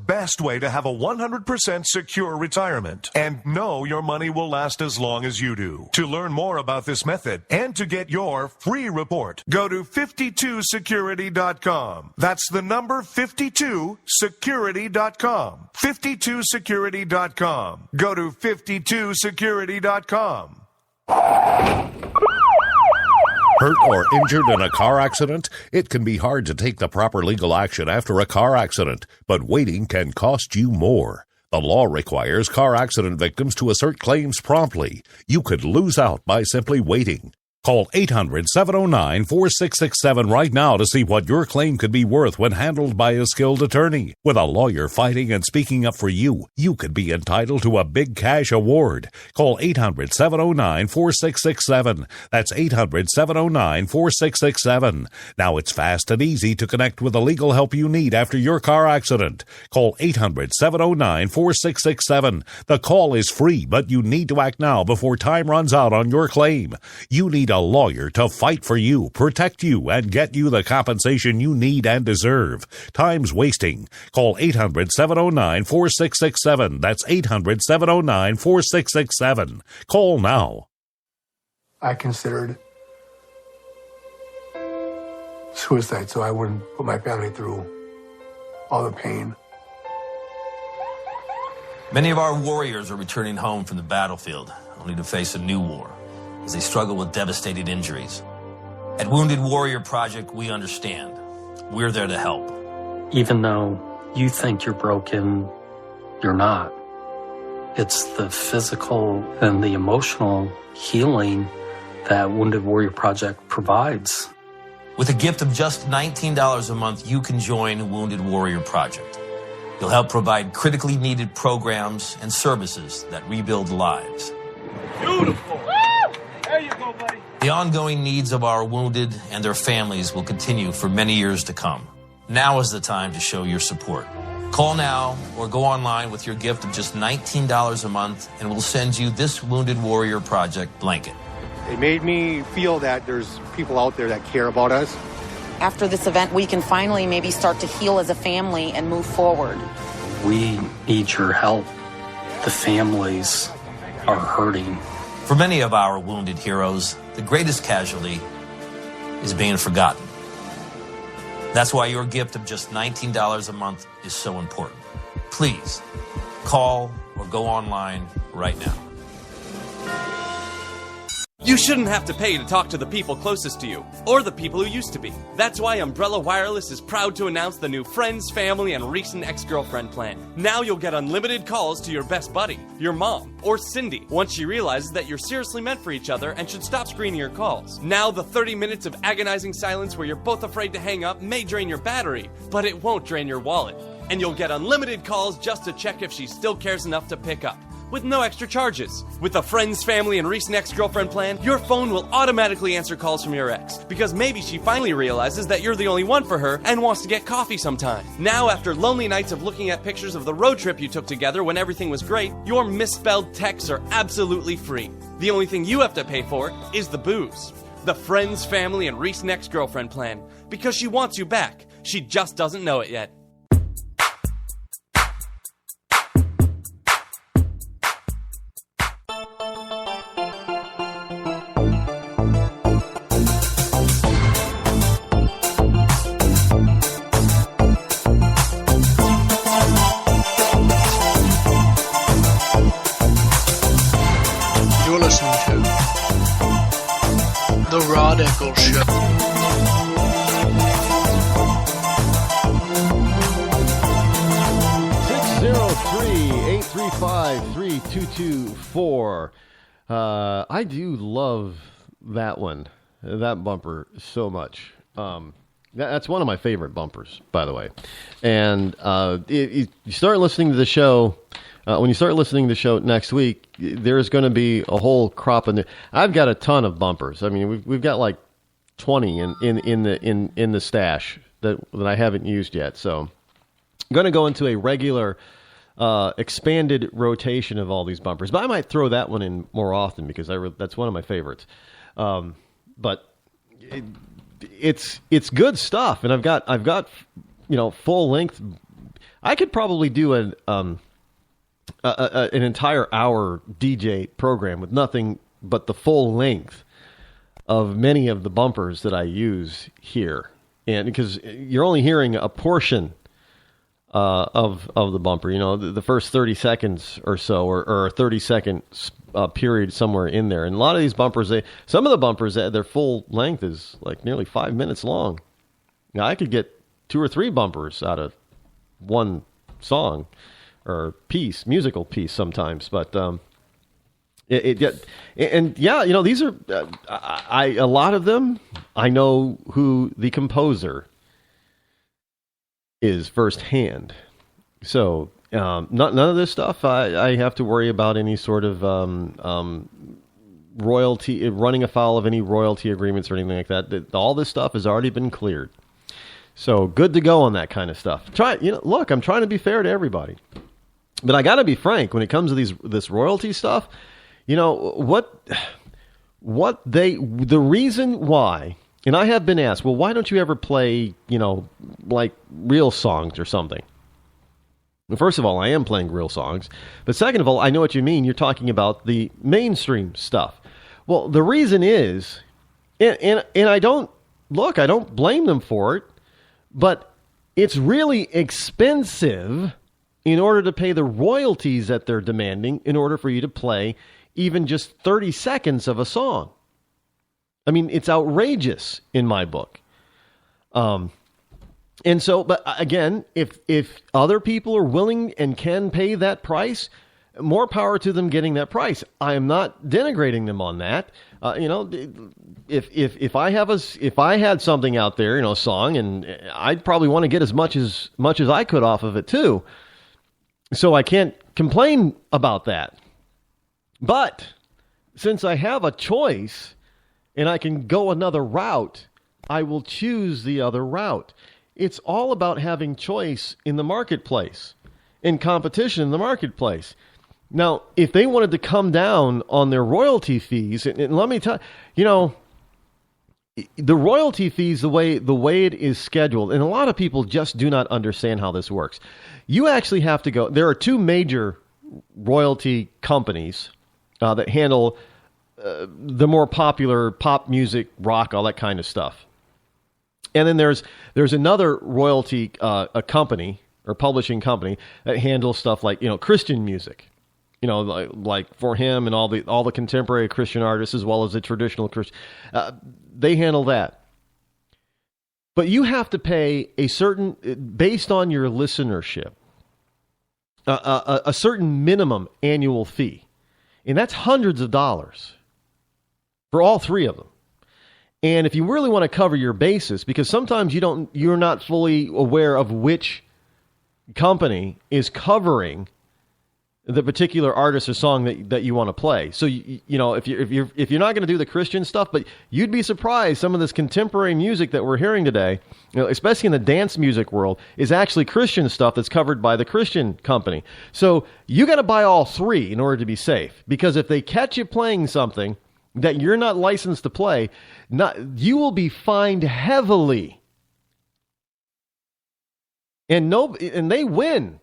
best way to have a 100% secure retirement and know your money will last as long as you do. To learn more about this method and to get your free report, go to 52security.com. That's the number 52security.com. 52security.com. Go to 52security.com. Hurt or injured in a car accident? It can be hard to take the proper legal action after a car accident, but waiting can cost you more. The law requires car accident victims to assert claims promptly. You could lose out by simply waiting. Call 800-709-4667 right now to see what your claim could be worth when handled by a skilled attorney. With a lawyer fighting and speaking up for you, you could be entitled to a big cash award. Call 800-709-4667. That's 800-709-4667. Now it's fast and easy to connect with the legal help you need after your car accident. Call 800-709-4667. The call is free, but you need to act now before time runs out on your claim. You need a lawyer to fight for you, protect you, and get you the compensation you need and deserve. Time's wasting. Call 800-709-4667. That's 800-709-4667. Call now. I considered suicide so I wouldn't put my family through all the pain. Many of our warriors are returning home from the battlefield, only to face a new war as they struggle with devastating injuries. At Wounded Warrior Project, we understand. We're there to help. Even though you think you're broken, you're not. It's the physical and the emotional healing that Wounded Warrior Project provides. With a gift of just $19 a month, you can join Wounded Warrior Project. You'll help provide critically needed programs and services that rebuild lives. Beautiful. There you go, buddy. The ongoing needs of our wounded and their families will continue for many years to come. Now is the time to show your support. Call now or go online with your gift of just $19 a month and we'll send you this Wounded Warrior Project blanket. It made me feel that there's people out there that care about us. After this event, we can finally maybe start to heal as a family and move forward. We need your help. The families are hurting. For many of our wounded heroes, the greatest casualty is being forgotten. That's why your gift of just $19 a month is so important. Please call or go online right now. You shouldn't have to pay to talk to the people closest to you, or the people who used to be. That's why Umbrella Wireless is proud to announce the new Friends, Family, and Recent Ex-Girlfriend plan. Now you'll get unlimited calls to your best buddy, your mom, or Cindy, once she realizes that you're seriously meant for each other and should stop screening your calls. Now the 30 minutes of agonizing silence where you're both afraid to hang up may drain your battery, but it won't drain your wallet. And you'll get unlimited calls just to check if she still cares enough to pick up, with no extra charges. With the Friends, Family, and Recent Ex-Girlfriend plan, your phone will automatically answer calls from your ex, because maybe she finally realizes that you're the only one for her and wants to get coffee sometime. Now, after lonely nights of looking at pictures of the road trip you took together when everything was great, your misspelled texts are absolutely free. The only thing you have to pay for is the booze. The Friends, Family, and Recent Ex-Girlfriend plan, because she wants you back. She just doesn't know it yet. The Rod Eccles Show. (603-835-3224). I do love that one, that bumper so much. That's one of my favorite bumpers, by the way. And you start listening to the show. When you start listening to the show next week, there's going to be a whole crop of new. I've got a ton of bumpers. I mean, we've got like 20 in the stash that I haven't used yet. So I'm going to go into a regular expanded rotation of all these bumpers. But I might throw that one in more often because that's one of my favorites. But it's good stuff, and I've got full length I could probably do an entire hour DJ program with nothing but the full length of many of the bumpers that I use here, and because you're only hearing a portion of the bumper, the first 30 seconds or so, or a 30-second period somewhere in there. And a lot of these bumpers, some of the bumpers, their full length is like nearly 5 minutes long. Now, I could get 2 or 3 bumpers out of one song or musical piece sometimes, but these are a lot of them. I know who the composer is firsthand. So none of this stuff I have to worry about any sort of royalty, running afoul of any royalty agreements or anything like that. All this stuff has already been cleared. So good to go on that kind of stuff. Look, I'm trying to be fair to everybody, but I got to be frank when it comes to this royalty stuff. The reason why. And I have been asked, well, why don't you ever play, like real songs or something? Well, first of all, I am playing real songs. But second of all, I know what you mean. You're talking about the mainstream stuff. Well, the reason is, and I don't blame them for it, but it's really expensive in order to pay the royalties that they're demanding in order for you to play even just 30 seconds of a song. I mean, it's outrageous in my book. And so, but again, if other people are willing and can pay that price, more power to them getting that price. I am not denigrating them on that. If I had something out there, a song, and I'd probably want to get as much as I could off of it too. So I can't complain about that. But since I have a choice, and I can go another route, I will choose the other route. It's all about having choice in the marketplace, in competition in the marketplace. Now, if they wanted to come down on their royalty fees, and let me tell you, the royalty fees, the way it is scheduled, and a lot of people just do not understand how this works. You actually have to go. There are 2 major royalty companies that handle the more popular pop music, rock, all that kind of stuff. And then there's another royalty company or publishing company that handles stuff like, Christian music, like For Him and all the contemporary Christian artists as well as the traditional Christian. They handle that. But you have to pay based on your listenership, a certain minimum annual fee. And that's hundreds of dollars for all 3 of them. And if you really want to cover your bases, because sometimes you're not fully aware of which company is covering the particular artist or song that you want to play. So if you're not going to do the Christian stuff, but you'd be surprised some of this contemporary music that we're hearing today, especially in the dance music world, is actually Christian stuff that's covered by the Christian company. So you got to buy all 3 in order to be safe, because if they catch you playing something that you're not licensed to play, you will be fined heavily. And they win.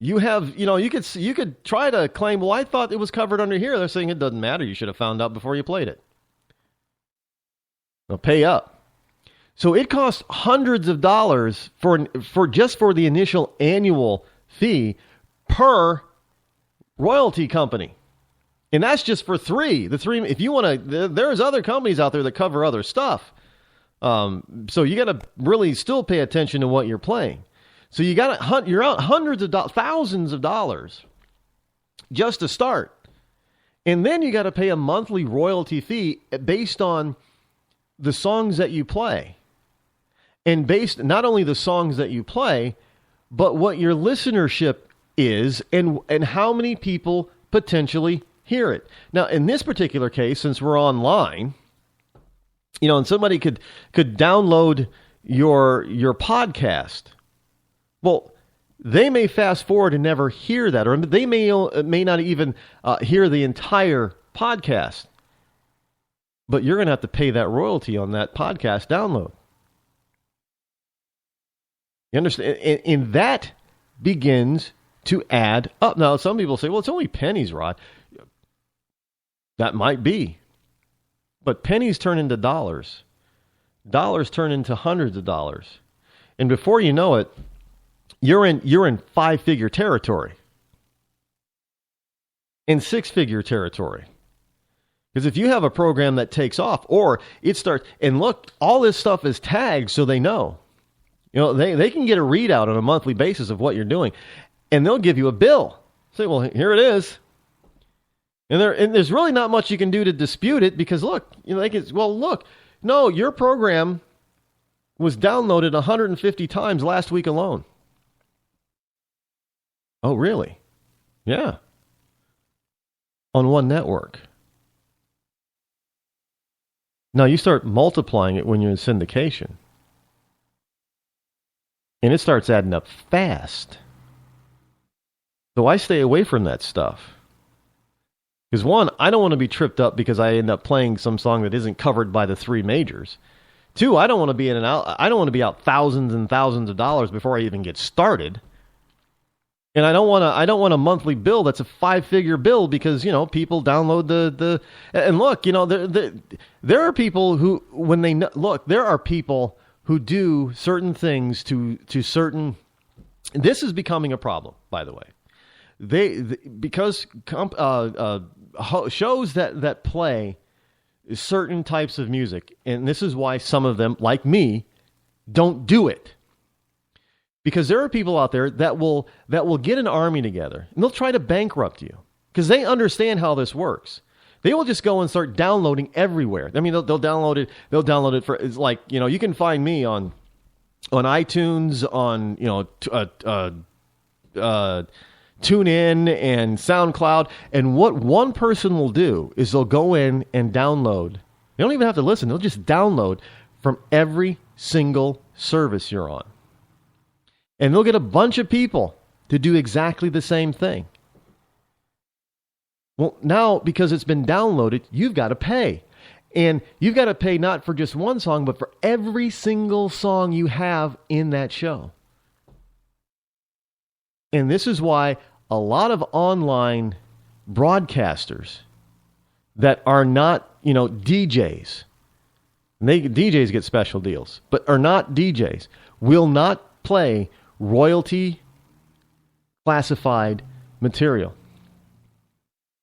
You have, you could try to claim, well, I thought it was covered under here. They're saying it doesn't matter. You should have found out before you played it. Now pay up. So it costs hundreds of dollars for the initial annual fee per royalty company. And that's just for 3. The 3, if you want to, there's other companies out there that cover other stuff. So you got to really still pay attention to what you're playing. So you're out hundreds of dollars, thousands of dollars just to start. And then you got to pay a monthly royalty fee based on the songs that you play. And based not only the songs that you play, but what your listenership is and how many people potentially hear it. Now, in this particular case, since we're online, and somebody could download your podcast. Well, they may fast forward and never hear that, or they may not even hear the entire podcast. But you're going to have to pay that royalty on that podcast download. You understand? And that begins to add up. Now, some people say, well, it's only pennies, Rod. That might be. But pennies turn into dollars. Dollars turn into hundreds of dollars. And before you know it, you're in five-figure territory. In six-figure territory. Because if you have a program that takes off, or it starts, and look, all this stuff is tagged so they know. You know, they can get a readout on a monthly basis of what you're doing, and they'll give you a bill. Say, well, here it is. And there's really not much you can do to dispute it, because look, you know, they can, well, look, no, your program was downloaded 150 times last week alone. Oh, really? Yeah. On one network. Now, you start multiplying it when you're in syndication. And it starts adding up fast. So I stay away from that stuff. Because one, I don't want to be tripped up because I end up playing some song that isn't covered by the three majors. Two, I don't want to be out thousands and thousands of dollars before I even get started. And I don't want a monthly bill that's a five-figure bill because, you know, people download the and look, you know, there are people who, when they look, there are people who do certain things to certain. This is becoming a problem, by the way. Because shows that play certain types of music, and this is why some of them, like me, don't do it. Because there are people out there that will get an army together and they'll try to bankrupt you because they understand how this works. They will just go and start downloading everywhere. I mean, they'll download it. They'll download it for, it's like, you know, you can find me on iTunes, on, you know, TuneIn and SoundCloud. And what one person will do is they'll go in and download. They don't even have to listen. They'll just download from every single service you're on. And they'll get a bunch of people to do exactly the same thing. Well, now, because it's been downloaded, you've got to pay. And you've got to pay not for just one song, but for every single song you have in that show. And this is why a lot of online broadcasters that are not, you know, DJs, DJs get special deals, but are not DJs, will not play royalty classified material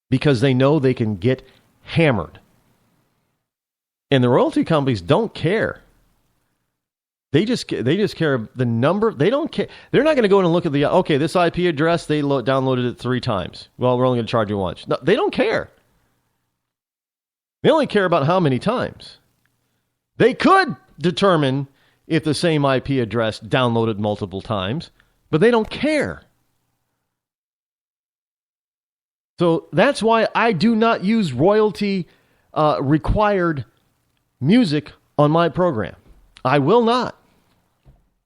because they know they can get hammered. And the royalty companies don't care. They just care the number. They don't care. They're not going to go in and look at okay, this IP address, they downloaded it 3 times. Well, we're only going to charge you once. No, they don't care. They only care about how many times. They could determine if the same IP address downloaded multiple times, but they don't care. So that's why I do not use royalty required music on my program. I will not.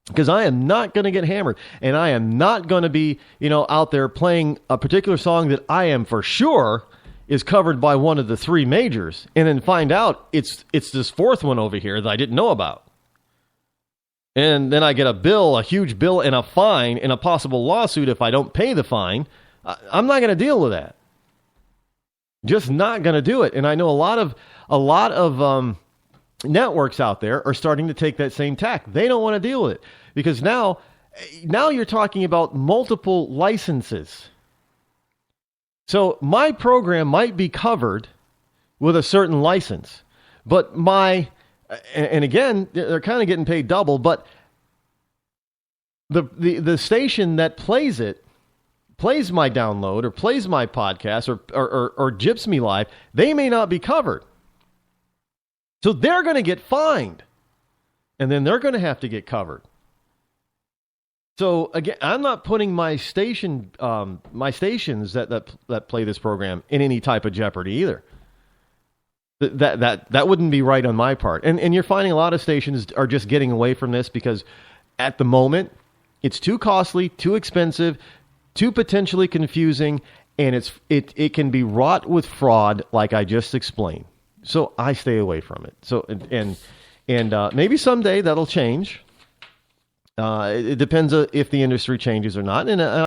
Because I am not going to get hammered. And I am not going to be, you know, out there playing a particular song that I am for sure is covered by one of the 3 majors. And then find out it's this 4th one over here that I didn't know about. And then I get a huge bill, and a fine, and a possible lawsuit if I don't pay the fine. I'm not going to deal with that. Just not going to do it. And I know a lot of networks out there are starting to take that same tack. They don't want to deal with it because now you're talking about multiple licenses. So my program might be covered with a certain license, but and again, they're kind of getting paid double, but the station that plays my download or plays my podcast or gyps me live, they may not be covered. So they're going to get fined, and then they're going to have to get covered. So again, I'm not putting my stations that play this program in any type of jeopardy either. That wouldn't be right on my part. And you're finding a lot of stations are just getting away from this because at the moment it's too costly, too expensive, too potentially confusing, and it can be wrought with fraud, like I just explained. So I stay away from it. So and maybe someday that'll change. It depends if the industry changes or not. And